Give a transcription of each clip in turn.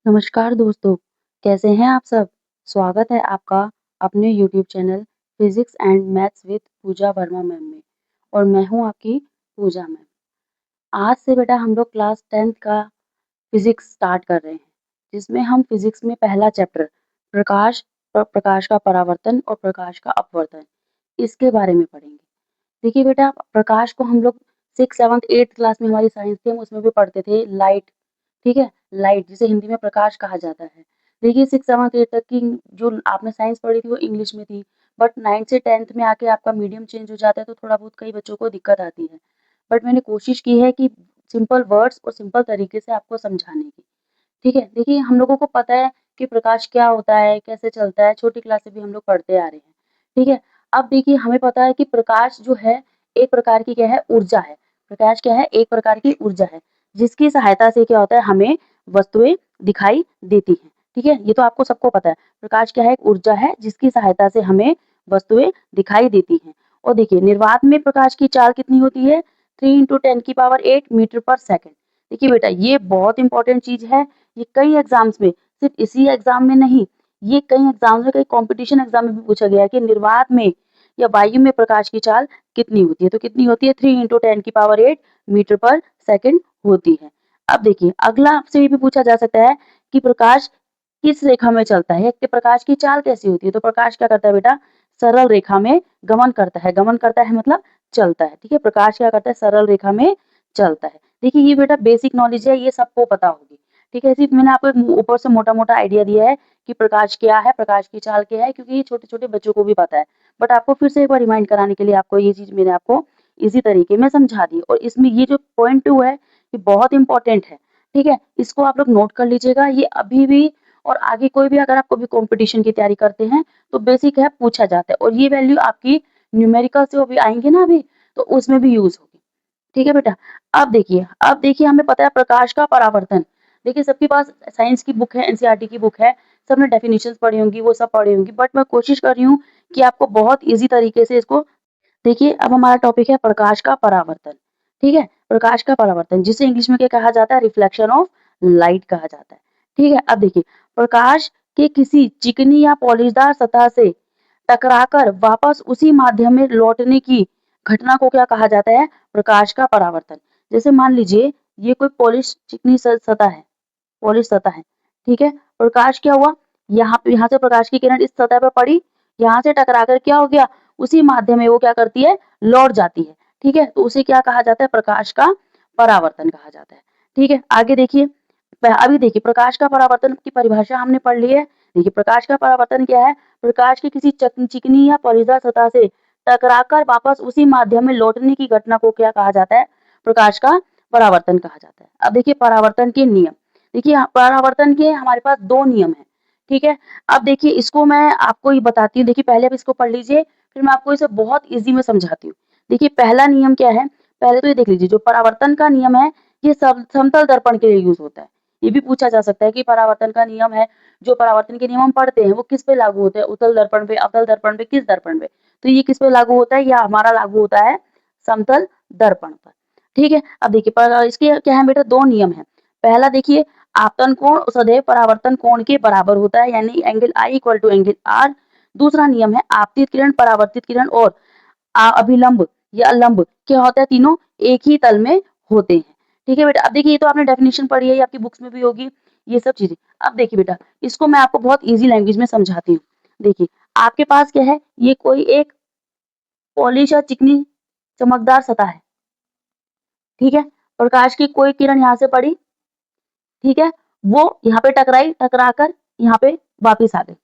नमस्कार दोस्तों, कैसे हैं आप सब? स्वागत है आपका अपने YouTube channel physics and maths with Pooja Verma ma'am में और मैं हूँ आपकी पूजा मैम। आज से बेटा हम लोग क्लास 10th का फिज़िक्स स्टार्ट कर रहे हैं, जिसमें हम फिज़िक्स में पहला चैप्टर प्रकाश का परावर्तन और प्रकाश का अपवर्तन, इसके बारे में पढ़ेंगे। देखिए बेटा, प्रकाश को हम लोग 6th, 7th, 8th क्लास में हमारी साइंस थी, हम उसमें भी पढ़ते थे लाइट, ठीक है? लाइट जिसे हिंदी में प्रकाश कहा जाता है। देखिए 6th, 7th, 8th तक की जो आपने साइंस पढ़ी थी वो इंग्लिश में थी, बट 9th से 10th में आके आपका मीडियम चेंज हो जाता है तो थोड़ा बहुत कई बच्चों को दिक्कत आती है। बट मैंने कोशिश की है कि सिंपल वर्ड्स और सिंपल तरीके से आपको समझाने की। ठीक है? देखिए हम लोगों को पता है कि प्रकाश क्या होता है, कैसे चलता है, छोटी क्लास से भी हम लोग पढ़ते आ रहे हैं। ठीक है? अब देखिए हमें पता है कि प्रकाश जो है एक प्रकार की क्या है ऊर्जा है। प्रकाश क्या है एक प्रकार की ऊर्जा है, जिसकी सहायता से क्या होता है हमें वस्तुएँ दिखाई देती हैं। ठीक है? ये तो आपको सबको पता है। प्रकाश क्या है एक ऊर्जा है जिसकी सहायता से हमें वस्तुएँ दिखाई देती हैं। और देखिए निर्वात में प्रकाश की चाल कितनी होती है 3 × 10⁸ मीटर पर सेकंड। देखिए बेटा ये बहुत इंपॉर्टेंट चीज़ है। ये कई एग्जाम्स में सिर्फ इसी एग्जाम में नहीं, ये कई एग्जाम्स में कई कॉम्पिटिशन एग्जाम में भी पूछा गया है कि निर्वात में या वायु में प्रकाश की चाल कितनी होती है, तो कितनी होती है 3 × 10⁸ मीटर पर सेकंड होती है। अब देखिए अगला आपसे ये भी पूछा जा सकता है कि प्रकाश किस रेखा में चलता है, कि प्रकाश की चाल कैसी होती है, तो प्रकाश क्या करता है बेटा सरल रेखा में गमन करता है मतलब चलता है। ठीक है, प्रकाश क्या करता है सरल रेखा में चलता है। देखिए ये बेटा बेसिक नॉलेज है, ये सबको पता होगी। ठीक है, सिर्फ मैंने आपको एक ऊपर से मोटा-मोटा आइडिया दिया है कि प्रकाश क्या है, प्रकाश की चाल क्या है, क्योंकि ये छोटे-छोटे बच्चों को भी पता है। बट आपको फिर से एक बार रिमाइंड कराने के लिए आपको ये चीज़ मैंने आपको इसी तरीके में समझा दी और इसमें ये जो पॉइंट 2 है, ये बहुत इम्पोर्टेंट है। ठीक है, इसको आप लोग नोट कर लीजिएगा। ये अभी भी और आगे कोई भी अगर आप कभी कॉम्पिटिशन की तैयारी करते हैं, तो बेसिक है पूछा जाता है और ये वैल्यू आपकी न्यूमेरिकल से अभी आएँगे ना अभी, तो उसमें भी यूज़ होगी। ठीक है बेटा? अब देखिए हमें पता है प्रकाश का परावर्तन। देखिए सबके पास साइंस की बुक है, एनसीईआरटी की बुक है, सबने डेफिनिशंस पढ़ी होंगी, वो सब पढ़ी होंगी, बट मैं कोशिश कर रही हूँ कि आपको बहुत ईज़ी तरीके से इसको देखिए अब हमारा टॉपिक है प्रकाश का परावर्तन। ठीक है? प्रकाश का परावर्तन जिसे इंग्लिश में क्या कहा जाता है रिफ्लेक्शन ऑफ लाइट कहा जाता है। ठीक है? अब देखिए प्रकाश के किसी चिकनी या पॉलिशदार सतह से टकराकर वापस उसी माध्यम में लौटने की घटना को क्या कहा जाता है प्रकाश का परावर्तन। जैसे मान लीजिए ये कोई पॉलिश चिकनी सतह है, पॉलिश सतह है, ठीक है? प्रकाश क्या हुआ यहाँ से प्रकाश की किरण इस सतह पर पड़ी, यहाँ से टकराकर क्या हो गया उसी माध्यम में वो क्या करती है लौट जाती है। ठीक है, तो उसे क्या कहा जाता है प्रकाश का परावर्तन कहा जाता है। ठीक है, आगे देखिए अभी देखिए प्रकाश का परावर्तन की परिभाषा हमने पढ़ ली है। देखिए प्रकाश का परावर्तन क्या है, प्रकाश की किसी चिकनी या पॉलीदार सतह से टकराकर वापस उसी माध्यम में लौटने की घटना को क्या कहा जाता है प्रकाश का परावर्तन कहा जाता है। अब देखिए परावर्तन के नियम, देखिए परावर्तन के हमारे पास दो नियम है। ठीक है, अब देखिए इसको मैं आपको ये बताती हूँ। देखिए पहले आप इसको पढ़ लीजिए, फिर मैं आपको इसे बहुत ईजी में समझाती हूँ। देखिए पहला नियम क्या है, पहले तो ये देख लीजिए जो परावर्तन का नियम है ये समतल दर्पण के लिए यूज होता है। ये भी पूछा जा सकता है कि परावर्तन का नियम है, जो परावर्तन के नियम हम पढ़ते हैं वो किस पे लागू होते हैं, उत्तल दर्पण पे, अवतल दर्पण पे, किस दर्पण पे, तो ये किस पे लागू होता है, या हमारा लागू होता है समतल दर्पण पर। ठीक है, अब देखिए इसके क्या है बेटा दो नियम है। पहला देखिए आपतन कोण सदैव परावर्तन कोण के बराबर होता है, यानी angle I equal to angle R। दूसरा नियम है आपतित किरण, परावर्तित किरण और अभिलंब या लंब क्या होता है, तीनों एक ही तल में होते हैं। ठीक है बेटा, अब देखिए ये तो आपने डेफिनेशन पढ़ी है, ये आपकी बुक्स में भी होगी ये सब चीजें। अब देखिए बेटा इसको मैं आपको बहुत इजी लैंग्वेज में समझाती हूँ। देखिए आपके पास क्या है, ये कोई एक पॉलिश या चिकनी चमकदार सतह है। ठीक है, प्रकाश की कोई किरण यहाँ से पड़ी, ठीक है, वो यहाँ पे टकराई, टकराकर यहाँ पे वापिस आ गई।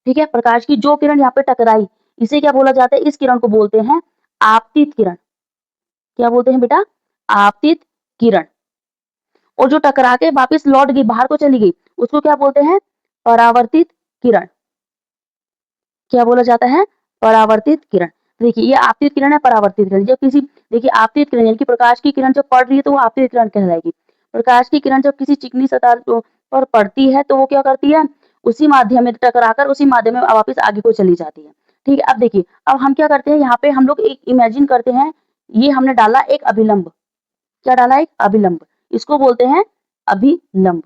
ठीक है, प्रकाश की जो किरण यहाँ पे टकराई इसे क्या बोला जाता है, इस किरण को बोलते हैं आपतित किरण। क्या बोलते हैं बेटा, आपतित किरण। और जो टकरा के वापिस लौट गई, बाहर को चली गई, उसको क्या बोलते हैं, परावर्तित किरण। क्या बोला जाता है, परावर्तित किरण। देखिए ये आपतित किरण है, परावर्तित किरण। जब किसी देखिए आपतित किरण यानी कि प्रकाश की किरण जब पड़ रही है तो वो आपतित किरण कहलाएगी। प्रकाश की किरण जब किसी चिकनी सतह पर पड़ती है तो वो क्या करती है, उसी माध्यम में टकराकर उसी माध्यम में वापिस आगे को चली जाती है। ठीक है, अब देखिए अब हम क्या करते हैं, यहाँ पे हम लोग एक इमेजिन करते हैं, ये हमने डाला एक अभिलंब। क्या डाला, एक अभिलंब, इसको बोलते हैं अभिलंब।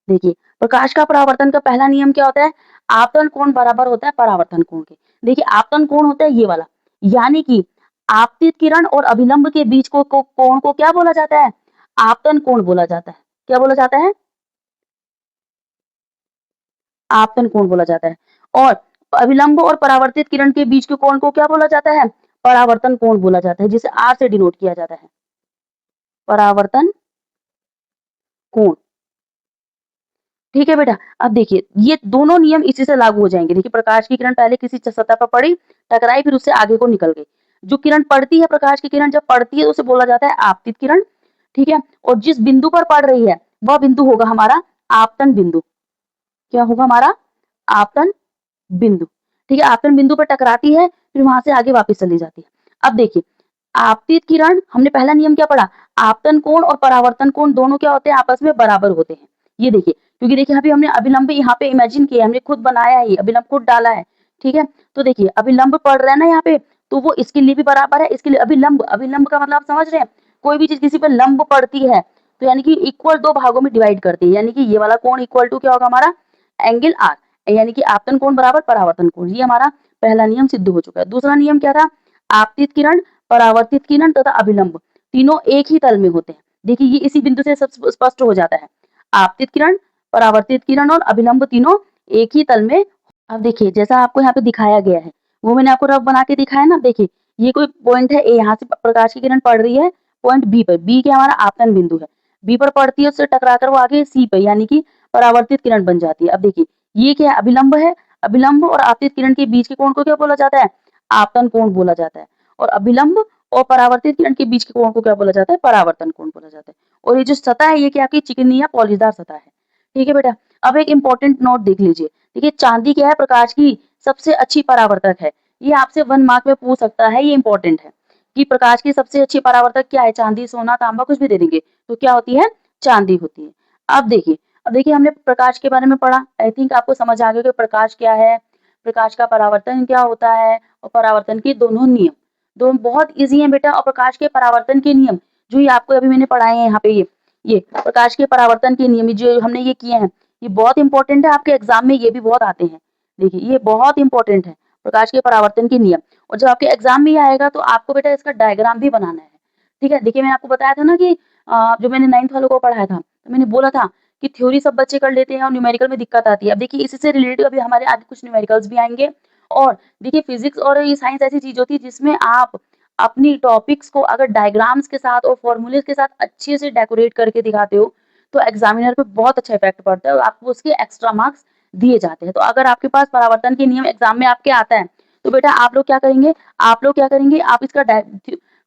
देखिए, प्रकाश का परावर्तन का पहला नियम क्या होता है? आपतन कोण बराबर होता है परावर्तन कोण के। देखिए, आपतन कोण होता है ये वाला, यानी कि आपतित किरण और अभिलंब के बीच को कोण को क्या बोला जाता है? आपतन कोण बोला जाता है। क्या बोला जाता है? आपतन कोण बोला जाता है। और अभिलंब और परावर्तित किरण के बीच के कोण को क्या बोला जाता है? परावर्तन कोण बोला जाता है, जिसे R से डिनोट किया जाता है। परावर्तन कोण। ठीक है बेटा, अब देखिए ये दोनों नियम इसी से लागू हो जाएँगे। देखिए प्रकाश की किरण पहले किसी सतह पर पड़ी, टकराई फिर उससे आगे को निकल गई। जो किरण पड़ती है, प्रकाश की किरण जब पड़ती है तो उसे बोला जाता है आपतित किरण, ठीक है? और जिस बिंदु पर पड़ रही है, वह बिंदु होगा हमारा आपतन बिंदु। क्या होगा हमारा? आपतन बिंदु। ठीक है? आपतन बिंदु पर टकराती है, फिर वहाँ से आगे वापस चली जाती है। अब देखिए, आपतित किरण हमने पहला नियम क्या पढ़ा? आपतन कोण और परावर्तन कोण दोनों क्या होते हैं? आपस में बराबर होते हैं। ये देखिए, क्योंकि देखिए अभी हमने अभिलंब यहाँ पे इमेजिन किया है, हमने खुद बनाया है ये, अभिलंब खुद डाला है, ठीक है? तो देखिए अभिलंब पड़ रहा है ना यहाँ पे, तो वो इसके लिए भी बराबर है, इसके लिए अभिलंब, अभिलंब का मतलब आप समझ रहे हैं? कोई भी चीज़ किसी पे लंब पड़ती है, तो यानी कि इक्वल 2 भागों में डिवाइड करती है, यानी कि ये वाला कोण इक्वल टू क्या होगा हमारा? एंगल R, यानी कि आपतन कोण बराबर परावर्तन कोण। ये हमारा पहला नियम सिद्ध हो चुका है। दूसरा नियम क्या था? आपतित किरण, परावर्तित किरण तथा अभिलंब तीनों एक ही तल में होते हैं। देखिए ये इसी बिंदु से सब स्पष्ट हो जाता है। आपतित किरण, परावर्तित किरण और अभिलंब तीनों एक ही तल में। अब देखिए जैसा आपको यहाँ पे दिखाया गया है, वो मैंने आपको रफ बना के दिखाया ना। देखिए ये कोई पॉइंट है ए, यहाँ से प्रकाश की किरण पड़ रही है पॉइंट बी पर। बी क्या हमारा आपतन बिंदु है, बी पर पड़ती है, उससे टकराकर वो आगे सी पे यानी कि परावर्तित किरण बन जाती है। अब देखिए ये क्या है? अभिलंब है। अभिलंब और आपतित किरण के बीच के कोण को क्या बोला जाता है? आपतन कोण बोला जाता है। और अभिलंब और परावर्तित किरण के बीच के कोण को क्या बोला जाता है? परावर्तन कोण बोला जाता है। और ये जो सतह है ये क्या आपकी चिकनी या पॉलीदार सतह है। ठीक है बेटा, अब एक इंपॉर्टेंट नोट देख लीजिए। देखिए चांदी क्या है? प्रकाश की सबसे अच्छी परावर्तक है। ये आपसे 1 मार्क में पूछ सकता है, ये इंपॉर्टेंट है कि प्रकाश की सबसे अच्छी परावर्तक क्या है? चांदी, सोना, तांबा कुछ भी दे देंगे तो क्या होती है? चांदी होती है। अब देखिए हमने प्रकाश के बारे में पढ़ा। आई थिंक आपको समझ आ गया कि प्रकाश क्या है, प्रकाश का परावर्तन क्या होता है और परावर्तन के दोनों नियम। दोनों बहुत ईज़ी हैं बेटा। और प्रकाश के परावर्तन के नियम जो ये आपको अभी मैंने पढ़ाए हैं यहाँ पे, ये प्रकाश के परावर्तन के नियम जो हमने ये किए हैं, ये बहुत इंपॉर्टेंट है। आपके एग्जाम में ये भी बहुत आते हैं। देखिए ये बहुत इंपॉर्टेंट है, प्रकाश के परावर्तन के नियम। और जब आपके एग्जाम में आएगा तो आपको बेटा इसका डायग्राम भी बनाना है। ठीक है? देखिए मैंने आपको बताया था ना कि जो मैंने 9th वालों को पढ़ाया था, तो मैंने बोला था कि थ्योरी सब बच्चे कर लेते हैं और न्यूमेरिकल में दिक्कत आती है। अब देखिए इसी से रिलेटेड अभी हमारे आगे कुछ न्यूमेरिकल्स भी आएँगे। और देखिए फिज़िक्स और ये साइंस ऐसी चीज़ होती है जिसमें आप अपनी टॉपिक्स को अगर डायग्राम्स के साथ और फ़ॉर्मूले के साथ अच्छे से डेकोरेट करके दिखाते हो, तो एग्ज़ामिनर पे बहुत अच्छा इफ़ेक्ट पड़ता है और आपको उसके एक्स्ट्रा मार्क्स दिए जाते हैं। तो अगर आपके पास परावर्तन के नियम एग्ज़ाम में आपके आता है, तो बेटा आप लोग क्या करेंगे, आप इसका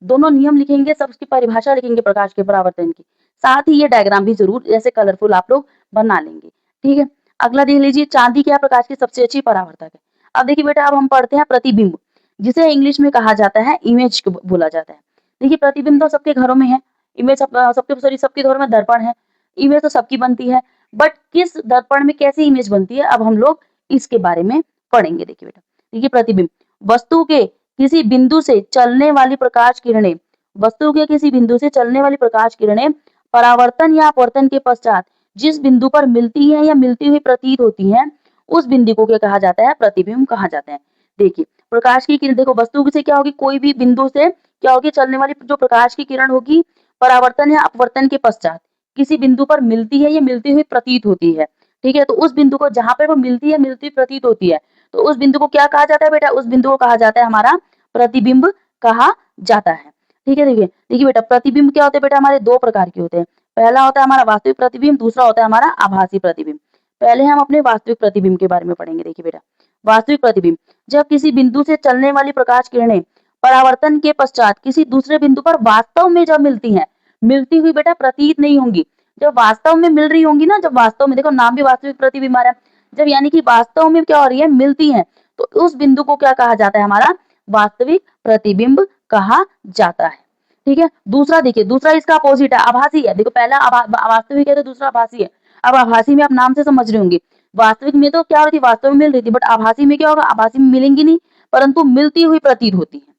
दोनों नियम लिखेंगे, सब उसकी परिभाषा लिखेंगे प्रकाश के परावर्तन की। साथ ही ये डायग्राम भी ज़रूर ऐसे कलरफुल आप लोग बना लेंगे। ठीक है? अगला देख लीजिए, चांदी क्या प्रकाश की सबसे अच्छी परावर्तक है। अब देखिए बेटा, अब हम पढ़ते हैं प्रतिबिंब, जिसे इंग्लिश में कहा जाता है इमेज बोला जाता है। देखिए प्रतिबिंब तो सबके घरों में है, इमेज सबके घरों में दर्पण है, इमेज तो सबकी बनती है। बट किस दर्पण में कैसी इमेज बनती है, अब हम लोग इसके बारे में पढ़ेंगे। देखिए बेटा, देखिए प्रतिबिंब, वस्तु के किसी बिंदु से चलने वाली प्रकाश किरणें, वस्तु के किसी बिंदु से चलने वाली प्रकाश किरणें परावर्तन या अपवर्तन के पश्चात जिस बिंदु पर मिलती है या मिलती हुई प्रतीत होती है, उस बिंदु को क्या कहा जाता है? प्रतिबिंब कहा जाता है। देखिए प्रकाश की किरण, देखो वस्तु से क्या होगी, कोई भी बिंदु से क्या होगी, चलने वाली जो प्रकाश की किरण होगी, परावर्तन या अपवर्तन के पश्चात किसी बिंदु पर मिलती है या मिलती हुई प्रतीत होती है। ठीक है? तो उस बिंदु को जहाँ पे वो मिलती है, मिलती प्रतीत होती है, तो उस बिंदु को क्या कहा जाता है बेटा? उस बिंदु को कहा जाता है हमारा प्रतिबिंब कहा जाता है। ठीक है? देखिए देखिए बेटा, प्रतिबिंब क्या होते हैं बेटा? हमारे 2 प्रकार के होते हैं। पहला होता है हमारा वास्तविक प्रतिबिंब, दूसरा होता है हमारा आभासी प्रतिबिंब। पहले हम अपने वास्तविक प्रतिबिंब के बारे में पढ़ेंगे। देखिए बेटा, वास्तविक प्रतिबिंब, जब किसी बिंदु से चलने वाली प्रकाश किरणें परावर्तन के पश्चात किसी दूसरे बिंदु पर वास्तव में जब मिलती हैं, मिलती हुई बेटा प्रतीत नहीं होंगी, जब वास्तव में मिल रही होंगी ना, जब वास्तव में, देखो नाम भी वास्तविक प्रतिबिंब आ रहा है, जब यानी कि वास्तव में क्या हो रही है, मिलती हैं, तो उस बिंदु को क्या कहा जाता है? हमारा वास्तविक प्रतिबिंब कहा जाता है। ठीक है? दूसरा देखिए, दूसरा इसका अपोजिट है, आभासी है। देखो पहला वास्तविक है तो दूसरा आभासी है। अब आभासी में आप नाम से समझ रहे होंगे, वास्तविक में तो क्या हो रही थी, वास्तव में मिल रही थी, बट आभासी में क्या होगा, आभासी में मिलेंगी नहीं, परंतु मिलती हुई प्रतीत होती है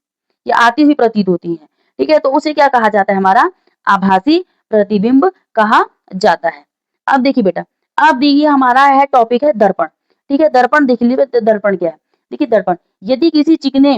या आती हुई प्रतीत होती है। ठीक है? तो उसे क्या कहा जाता है? हमारा आभासी प्रतिबिंब कहा जाता है। अब देखिए बेटा, अब देखिए हमारा है टॉपिक है दर्पण। ठीक है, दर्पण देख लीजिए दर्पण क्या है। देखिए दर्पण, यदि किसी चिकने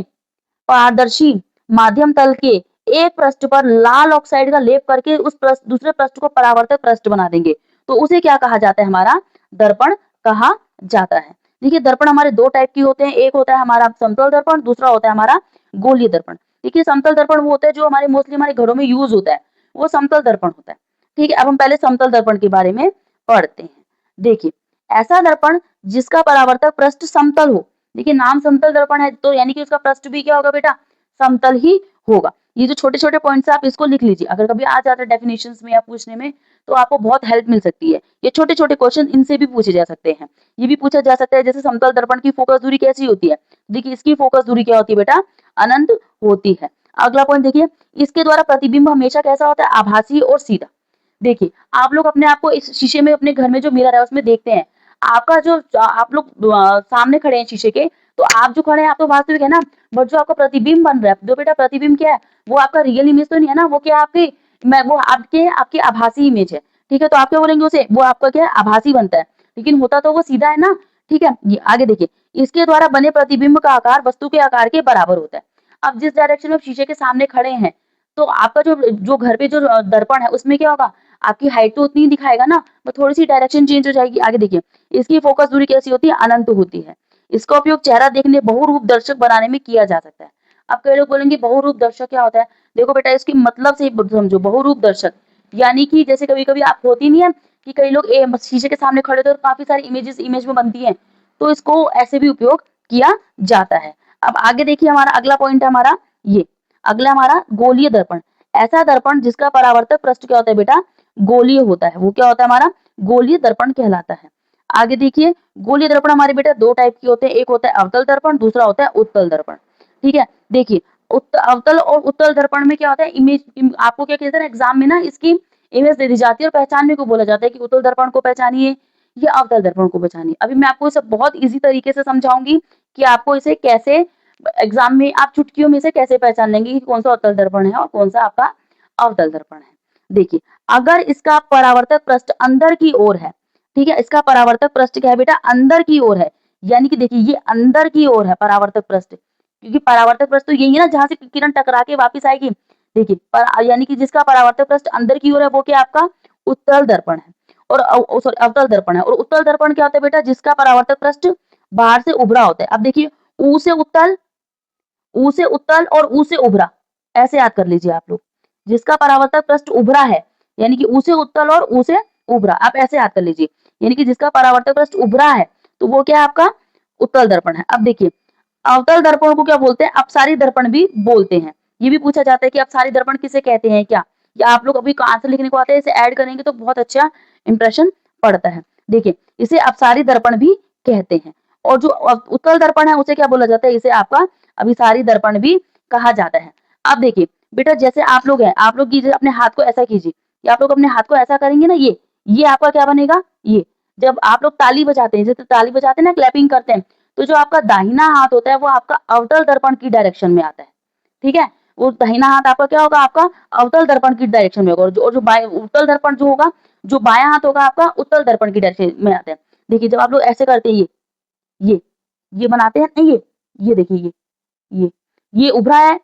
पारदर्शी माध्यम तल के एक पृष्ठ पर लाल ऑक्साइड का लेप करके उस पृष्ठ दूसरे पृष्ठ को परावर्तक पृष्ठ बना देंगे, तो उसे क्या कहा जाता है? हमारा दर्पण कहा जाता है। देखिए दर्पण हमारे दो टाइप की होते हैं, एक होता है हमारा समतल दर्पण, दूसरा होता है हमारा गोलीय दर्पण। देखिए समतल दर्पण वो होता है जो हमारे मोस्टली हमारे घरों में यूज होता है, वो समतल दर्पण होता है। ठीक है, अब हम पहले समतल दर्पण के बारे में पढ़ते हैं। देखिए, ऐसा दर्पण जिसका परावर्तक पृष्ठ समतल हो। देखिए नाम समतल दर्पण है तो यानी कि उसका पृष्ठ भी क्या होगा बेटा? समतल ही होगा। ये जो छोटे-छोटे पॉइंट्स हैं आप इसको लिख लीजिए। अगर कभी आ जाता है डेफिनेशंस में या पूछने में तो आपको बहुत हेल्प मिल सकती है। ये छोटे-छोटे क्वेश्चन इनसे भी पूछे जा सकते हैं। ये भी पूछा जा सकता है जैसे समतल दर्पण की फोकस दूरी कैसी होती है? देखिए इसकी फोकस दूरी क्या होती है बेटा? अनंत होती है। अगला पॉइंट देखिए, इसके द्वारा प्रतिबिंब हमेशा कैसा होता है? आभासी और सीधा। देखिए, आप लोग अपने आप को इस शीशे में अपने घर में जो मिरर है उसमें देखते हैं। आपका जो आप लोग सामने खड़े हैं शीशे के, तो आप जो खड़े हैं आप तो वास्तविक है ना, बट जो आपका प्रतिबिंब बन रहा है, जो बेटा प्रतिबिंब क्या है? वो आपका रियल इमेज तो नहीं है ना, वो क्या है आपकी वो आपकी आभासी इमेज है। ठीक है, तो आप क्या बोलेंगे उसे? वो आपका क्या है? आभासी बनता है। लेकिन होता तो वो सीधा है ना। ठीक है, ये आगे देखिए, इसके द्वारा बने प्रतिबिंब का आकार वस्तु के आकार के बराबर होता है। अब जिस डायरेक्शन में आप शीशे के सामने खड़े हैं, तो आपका जो जो घर पे जो दर्पण है उसमें क्या होगा? आपकी हाइट तो उतनी ही दिखाएगा ना, बट थोड़ी-सी डायरेक्शन चेंज हो जाएगी। आगे देखिए, इसकी फोकस दूरी कैसी होती है? अनंत होती है। इसका उपयोग चेहरा देखने बहुरूप दर्शक बनाने में किया जा सकता है। अब कई लोग बोलेंगे बहुरूप दर्शक क्या होता है? देखो बेटा इसके मतलब से समझो, बहुरूप दर्शक यानी कि जैसे कभी-कभी आप होती नहीं है कि कई लोग शीशे के सामने खड़े होते हैं और काफ़ी सारी इमेजेस इमेज में बनती हैं, तो इसको ऐसे भी उपयोग किया जाता है। अब आगे देखिए हमारा अगला पॉइंट है हमारा ये, अगला हमारा गोलीय दर्पण। ऐसा दर्पण जिसका परावर्तक पृष्ठ क्या होता है बेटा? गोलीय होता है। वो क्या होता है हमारा? गोलीय दर्पण कहलाता है। आगे देखिए, गोलीय दर्पण हमारे बेटा दो टाइप के होते हैं, एक होता है अवतल दर्पण, दूसरा होता है उत्तल दर्पण। ठीक है, देखिए अवतल और उत्तल दर्पण में क्या होता है? आपको क्या कहते हैं एग्जाम में ना, इसकी इमेज दे दी जाती है और पहचानने को बोला जाता है कि उत्तल दर्पण को पहचानिए या अवतल दर्पण को पहचानिए। अभी मैं आपको इसे बहुत ईजी तरीके से समझाऊंगी कि आपको इसे कैसे एग्जाम में आप चुटकियों में से कैसे पहचान लेंगे कि कौन सा उत्तल दर्पण है और कौन सा आपका अवतल दर्पण है। देखिए, अगर इसका परावर्तक पृष्ठ अंदर की ओर है, ठीक है, इसका परावर्तक पृष्ठ क्या है बेटा? अंदर की ओर है, यानी कि देखिए ये अंदर की ओर है परावर्तक पृष्ठ, क्योंकि परावर्तक पृष्ठ तो यही है ना जहां से किरण टकरा के वापस आएगी। देखिए यानी कि जिसका परावर्तक पृष्ठ अंदर की ओर है वो क्या आपका उत्तल दर्पण है, और सॉरी अवतल दर्पण है। और उत्तल दर्पण क्या होता है बेटा? जिसका परावर्तक पृष्ठ बाहर से उभरा होता है। अब देखिए, ऊ से उत्तल, ऊ से उत्तल और ऊ से उभरा, ऐसे याद कर लीजिए आप लोग। जिसका परावर्तक पृष्ठ उभरा है, यानी कि ऊ से उत्तल और ऊ से उभरा, आप ऐसे याद कर लीजिए। यानी कि जिसका परावर्तक पृष्ठ उभरा है तो वो क्या है आपका उत्तल दर्पण है। अब देखिए, अवतल दर्पण को क्या बोलते हैं? अपसारी दर्पण भी बोलते हैं। ये भी पूछा जाता है कि अपसारी दर्पण किसे कहते हैं क्या? या आप लोग अभी आंसर लिखने को आते हैं, इसे ऐड करेंगे तो बहुत अच्छा इंप्रेशन पड़ता है। देखिए, इसे अपसारी दर्पण भी कहते हैं। और जो उत्तल दर्पण है उसे क्या बोला जाता है? इसे आपका अभिसारी दर्पण भी कहा जाता है। अब देखिए बेटा, जैसे आप लोग हैं, आप लोग कीजिए अपने हाथ को ऐसा कीजिए, या आप लोग अपने हाथ को ऐसा करेंगे ना, ये आपका क्या बनेगा? ये जब आप लोग ताली बजाते हैं, जैसे ताली बजाते हैं ना, क्लैपिंग करते हैं, तो जो आपका दाहिना हाथ होता है वो आपका अवतल दर्पण की डायरेक्शन में आता है। ठीक है, वो दाहिना हाथ आपका क्या होगा? आपका अवतल दर्पण की डायरेक्शन में होगा, और जो उत्तल दर्पण जो होगा, जो बायां हाथ होगा आपका उत्तल दर्पण की डायरेक्शन में आता है। देखिए जब आप लोग ऐसे करते हैं, ये ये बनाते हैं ना, ये देखिए ये ये उभरा है,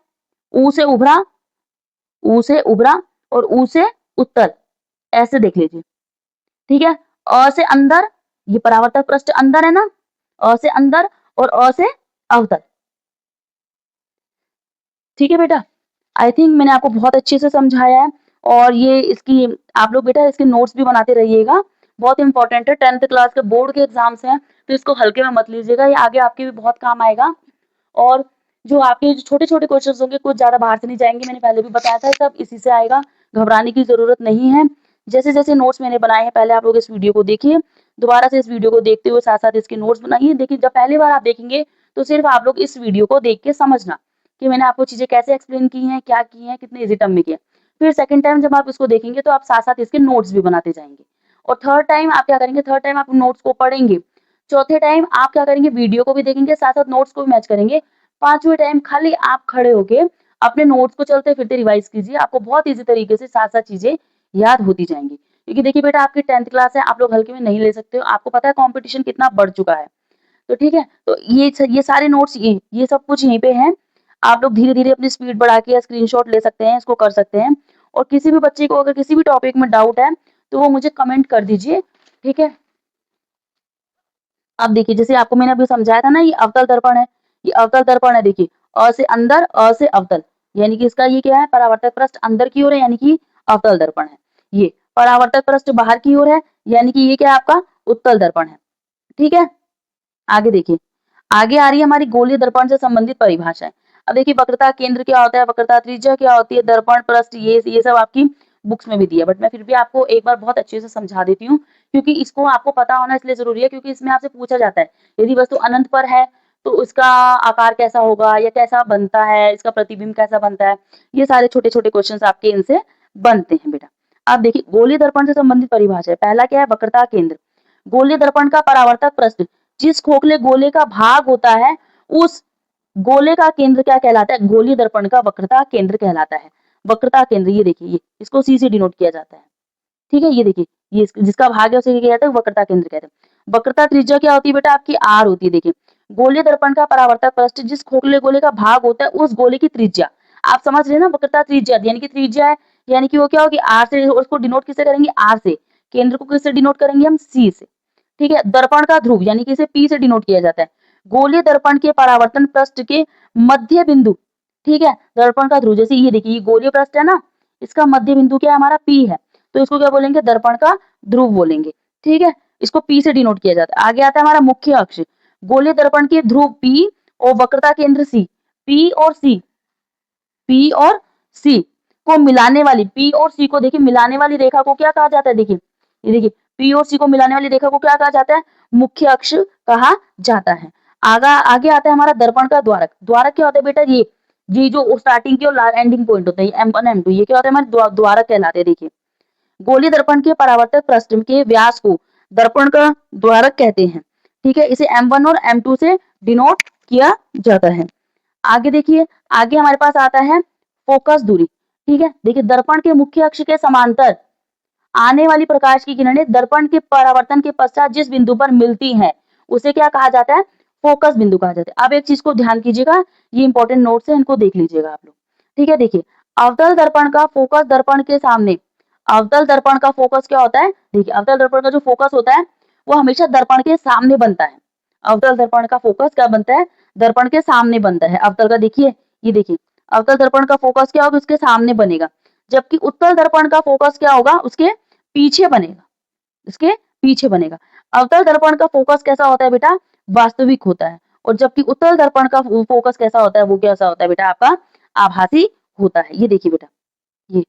ऊ से उभरा, ऊ से उभरा और ऊ से उत्तल, ऐसे देख लीजिए। ठीक है, अ से अंदर, ये परावर्तक पृष्ठ अंदर है ना, अ से अंदर और अ से अवतल। ठीक है बेटा, आई थिंक मैंने आपको बहुत अच्छे से समझाया है, और ये इसकी आप लोग बेटा इसके नोट्स भी बनाते रहिएगा, बहुत इंपॉर्टेंट है। 10th क्लास के बोर्ड के एग्जाम्स हैं, तो इसको हल्के में मत लीजिएगा, ये आगे आपके भी बहुत काम आएगा। और जो आपके छोटे-छोटे क्वेश्चंस होंगे कुछ ज़्यादा बाहर से नहीं जाएँगे, मैंने पहले भी बताया था, सब इसी से आएगा, घबराने की ज़रूरत नहीं है। जैसे-जैसे नोट्स मैंने बनाए हैं, पहले आप लोग इस वीडियो को देखिए, दोबारा से इस वीडियो को देखते हुए साथ-साथ इसके नोट्स बनाइए। देखिए जब पहली बार आप देखेंगे, तो सिर्फ आप लोग इस वीडियो को देख के समझना कि मैंने आपको चीज़ें कैसे एक्सप्लेन की हैं, क्या की हैं, कितने ईज़ी टर्म में किया। फिर सेकंड टाइम जब आप इसको देखेंगे, तो आप साथ-साथ इसके नोट्स भी बनाते जाएँगे। और थर्ड टाइम आप क्या करेंगे, थर्ड टाइम आप नोट्स को पढ़ेंगे। चौथे टाइम आप क्या करेंगे, वीडियो को भी देखेंगे, साथ-साथ नोट्स को भी मैच करेंगे। पाँचवें टाइम खाली आप खड़े होके अपने नोट्स को चलते-फिरते रिवाइज़ कीजिए, आपको बहुत ईज़ी तरीके से साथ-साथ चीज़ें याद होती जाएँगी। क्योंकि देखिए बेटा आपकी 10th क्लास है, आप लोग हल्के में नहीं ले सकते हो, आपको पता है कंपटीशन कितना बढ़ चुका है। तो ठीक है, तो ये सारे नोट्स ये सब कुछ यहीं पे हैं। आप लोग धीरे-धीरे अपनी स्पीड बढ़ा के स्क्रीनशॉट ले सकते हैं, इसको कर सकते हैं। और किसी भी बच्चे को अगर किसी भी टॉपिक में डाउट है, तो वो मुझे कमेंट कर दीजिए, ठीक है? अब देखिए जैसे आपको मैंने अभी समझाया था ना, ये अवतल दर्पण है, ये अवतल दर्पण है देखिए, अ से अंदर, अ से अवतल, यानी कि इसका ये क्या है, परावर्तक पृष्ठ अंदर की ओर है, यानी कि अवतल दर्पण है। ये परावर्तक पृष्ठ बाहर की ओर है, यानी कि ये क्या है आपका उत्तल दर्पण है। ठीक है? आगे देखिए, आगे आ रही है हमारी गोलीय दर्पण से संबंधित परिभाषाएँ। अब देखिए वक्रता केंद्र क्या होता है, वक्रता त्रिज्या क्या होती है, दर्पण पृष्ठ ये सब आपकी बुक्स में भी दिया है, बट मैं फिर भी आपको एक बार बहुत अच्छे से समझा देती हूँ, क्योंकि इसको आपको पता होना इसलिए ज़रूरी है, क्योंकि इसमें आपसे पूछा जाता है, यदि वस्तु अनंत पर है, तो उसका आकार कैसा होगा या कैसा बनता है, इसका प्रतिबिंब कैसा बनता है, ये सारे छोटे-छोटे क्वेश्चंस आपके इनसे बनते हैं बेटा। अब देखिए गोलीय दर्पण से संबंधित परिभाषा है, पहला क्या है, वक्रता केंद्र। गोलीय दर्पण का परावर्तक पृष्ठ जिस खोखले गोले का भाग होता है, उस गोले का केंद्र क्या कहलाता है, गोलीय दर्पण का वक्रता केंद्र कहलाता है। वक्रता केंद्र ये देखिए, ये इसको सी से डिनोट किया जाता है। ठीक है, ये देखिए, ये जिसका भाग है उसे क्या कहते हैं, वक्रता केंद्र कहते हैं। वक्रता त्रिज्या क्या होती है बेटा, आपकी आर होती है। देखिए गोलीय दर्पण का परावर्तक पृष्ठ जिस खोखले गोले का भाग होता है, उस गोले की त्रिज्या, आप समझ रहे हैं ना, वक्रता त्रिज्या यानी कि त्रिज्या है, यानी कि वो क्या होगी, आर से, और उसको डिनोट किससे करेंगे, आर से। केंद्र को किससे डिनोट करेंगे हम, सी से। ठीक है, दर्पण का ध्रुव यानी कि इसे पी से डिनोट किया जाता है। गोलीय दर्पण के परावर्तन पृष्ठ के मध्य बिंदु, ठीक है, दर्पण का ध्रुव, जैसे ये देखिए ये गोलीय पृष्ठ है ना, इसका मध्य बिंदु क्या है, हमारा पी है, तो इसको क्या बोलेंगे, दर्पण का ध्रुव बोलेंगे। ठीक है, इसको पी से डिनोट किया जाता है। आगे आता है हमारा मुख्य अक्ष, गोलीय दर्पण के ध्रुव पी और वक्रता केंद्र सी, पी और सी, पी और सी को मिलाने वाली, पी और सी को देखिए मिलाने वाली रेखा को क्या कहा जाता है, देखिए ये देखिए पी और सी को मिलाने वाली रेखा को क्या कहा जाता है, मुख्य अक्ष कहा जाता है। आगे आता है हमारा दर्पण का द्वारक। द्वारक क्या होता है बेटा, ये जो स्टार्टिंग की और एंडिंग पॉइंट होता है, M1 M2, ये क्या होता है, हमारे द्वारक कहलाते हैं। देखिए गोलीय दर्पण के परावर्तक पृष्ठ के व्यास को दर्पण का द्वारक कहते हैं। ठीक है, इसे M1 और M2 से डिनोट किया जाता है। आगे देखिए, आगे हमारे पास आता है फोकस दूरी। ठीक है, देखिए दर्पण के मुख्य अक्ष के समांतर आने वाली प्रकाश की किरणें दर्पण के परावर्तन के पश्चात जिस बिंदु पर मिलती हैं, उसे क्या कहा जाता है, फोकस बिंदु कहा जाता है। अब एक चीज को ध्यान कीजिएगा, ये इंपॉर्टेंट नोट्स है, इनको देख लीजिएगा आप लोग। ठीक है, देखिए अवतल दर्पण का फोकस दर्पण के सामने, अवतल दर्पण का फोकस क्या होता है, देखिए अवतल दर्पण का जो फोकस होता है, वो हमेशा दर्पण के सामने बनता है। अवतल दर्पण का फोकस क्या बनता है, दर्पण के सामने बनता है। अवतल का देखिए, ये देखिए अवतल दर्पण का फोकस क्या होगा, उसके सामने बनेगा, जबकि उत्तल दर्पण का फोकस क्या होगा, उसके पीछे बनेगा, इसके पीछे बनेगा। अवतल दर्पण का फोकस कैसा होता है बेटा, वास्तविक होता है, और जबकि उत्तल दर्पण का फोकस कैसा होता है, वो कैसा होता है बेटा, आपका आभासी होता है। ये देखिए बेटा, ये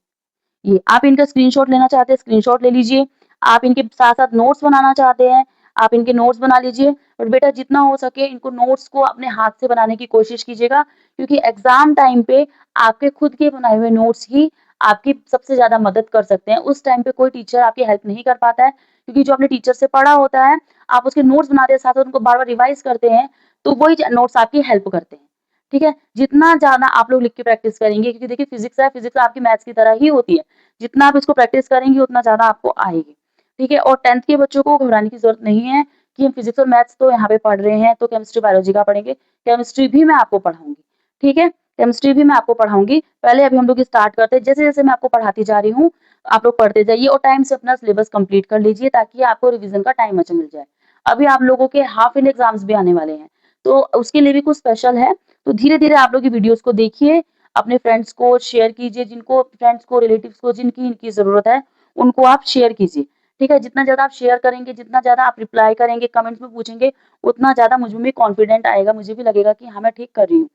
ये आप इनका स्क्रीनशॉट लेना चाहते हैं, स्क्रीनशॉट ले लीजिए। आप इनके साथ-साथ नोट्स बनाना चाहते हैं, आप इनके नोट्स बना लीजिए। और बेटा जितना हो सके इनको नोट्स को अपने हाथ से बनाने की कोशिश कीजिएगा, क्योंकि एग्ज़ाम टाइम पे आपके खुद के बनाए हुए नोट्स ही आपकी सबसे ज़्यादा मदद कर सकते हैं। उस टाइम पे कोई टीचर आपकी हेल्प नहीं कर पाता है, क्योंकि जो आपने टीचर से पढ़ा होता है, आप उसके नोट्स बनाते हैं, साथ-साथ उनको बार-बार रिवाइज़ करते हैं, तो वही नोट्स आपकी हेल्प करते हैं। ठीक है? जितना ज़्यादा आप लोग लिख के प्रैक्टिस करेंगे, क्योंकि देखिए फिज़िक्स है, फिज़िक्स आपकी मैथ्स की तरह ही होती है। जितना आप इसको प्रैक्टिस करेंगे उतना ज़्यादा आपको आएगी। ठीक है? और 10th के बच्चों को घबराने की ज़रूरत नहीं है कि हम फिज़िक्स और मैथ्स तो यहाँ पे पढ़ रहे हैं, तो केमिस्ट्री, बायोलॉजी का पढ़ेंगे। केमिस्ट्री भी मैं आपको पढ़ाऊँगी। ठीक है? केमिस्ट्री भी मैं आपको पढ़ाऊँगी। पहले अभी हम लोग स्टार्ट करते हैं। जैसे-जैसे मैं आपको पढ़ाती जा रही हूँ, आप लोग पढ़ते जाइए और टाइम से अपना सिलेबस कंप्लीट कर लीजिए, ताकि आपको रिवीज़न का टाइम अच्छा मिल जाए। अभी आप लोगों के हाफ ईयरली एग्ज़ाम्स भी आने वाले हैं, तो उसके लिए भी कुछ स्पेशल है। तो धीरे-धीरे आप लोग ये वीडियोज़ को देखिए, अपने फ्रेंड्स को शेयर कीजिए, जिनको फ्रेंड्स को, रिलेटिव्स को जिनकी इनकी ज़रूरत है, उनको आप शेयर कीजिए। ठीक है? जितना ज़्यादा आप शेयर करेंगे, जितना ज़्यादा आप रिप्लाई करेंगे, कमेंट्स में पूछेंगे, उतना ज़्यादा मुझ में भी कॉन्फिडेंट आएगा, मुझे भी लगेगा कि हाँ, मैं ठीक कर रही हूँ।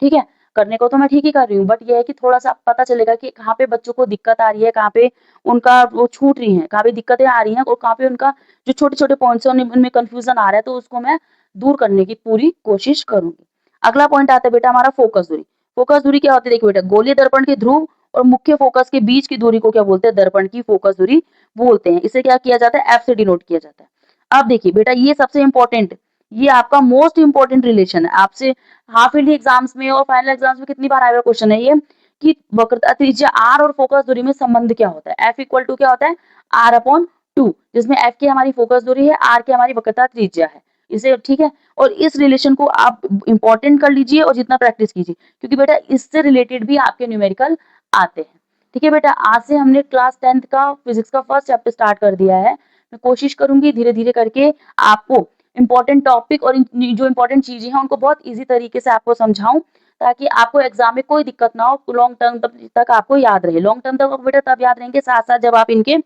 ठीक है? करने को तो मैं ठीक ही कर रही हूँ, बट ये है कि थोड़ा-सा पता चलेगा कि कहाँ पे बच्चों को दिक्कत आ रही है, कहाँ पे उनका वो छूट रही हैं, कहाँ पे दिक्कतें आ रही हैं और कहाँ पे उनका जो छोटे-छोटे पॉइंट्स हैं उनमें कन्फ्यूज़न आ रहा है, तो उसको मैं दूर करने की पूरी कोशिश करूँगी। अगला पॉइंट आता है बेटा हमारा फोकस दूरी। फोकस दूरी क्या होती है, देखिए बेटा गोलीय दर्पण के ध्रुव और मुख्य फोकस के बीच की दूरी को क्या बोलते हैं, दर्पण की फोकस दूरी बोलते हैं। इसे क्या किया जाता है, एफ से डिनोट किया जाता है। अब देखिए बेटा ये सबसे इंपॉर्टेंट, ये आपका मोस्ट इंपॉर्टेंट रिलेशन है। आपसे हाफ ईयरली एग्जाम्स में और फाइनल एग्जाम्स में कितनी बार आया हुआ क्वेश्चन है ये, कि वक्रता त्रिज्या r और फोकस दूरी में संबंध क्या होता है। F इक्वल टू क्या होता है, r/2, जिसमें F की हमारी फोकस दूरी है, r की हमारी वक्रता त्रिज्या है। इसे ठीक है, और इस रिलेशन को आप इंपॉर्टेंट कर लीजिए और जितना प्रैक्टिस कीजिए, क्योंकि बेटा इससे रिलेटेड भी आपके न्यूमेरिकल आते हैं। ठीक है बेटा, आज से हमने क्लास 10th का फिजिक्स का फर्स्ट चैप्टर स्टार्ट कर दिया है। मैं कोशिश करूंगी धीरे धीरे करके आपको इंपॉर्टेंट टॉपिक और जो इंपॉर्टेंट चीजें हैं उनको बहुत ईजी तरीके से आपको समझाऊं, ताकि आपको एग्जाम में कोई दिक्कत ना हो, लॉन्ग टर्म तक आपको याद रहे। लॉन्ग टर्म तक बेटा तब याद रहेंगे साथ साथ जब आप इनके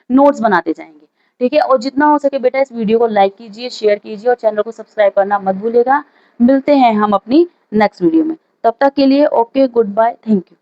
नोट्स बनाते जाएंगे। ठीक है, और जितना हो सके बेटा इस वीडियो को लाइक कीजिए, शेयर कीजिए और चैनल को सब्सक्राइब करना मत भूलिएगा। मिलते हैं हम अपनी नेक्स्ट वीडियो में, तब तक के लिए okay, good bye, thank you.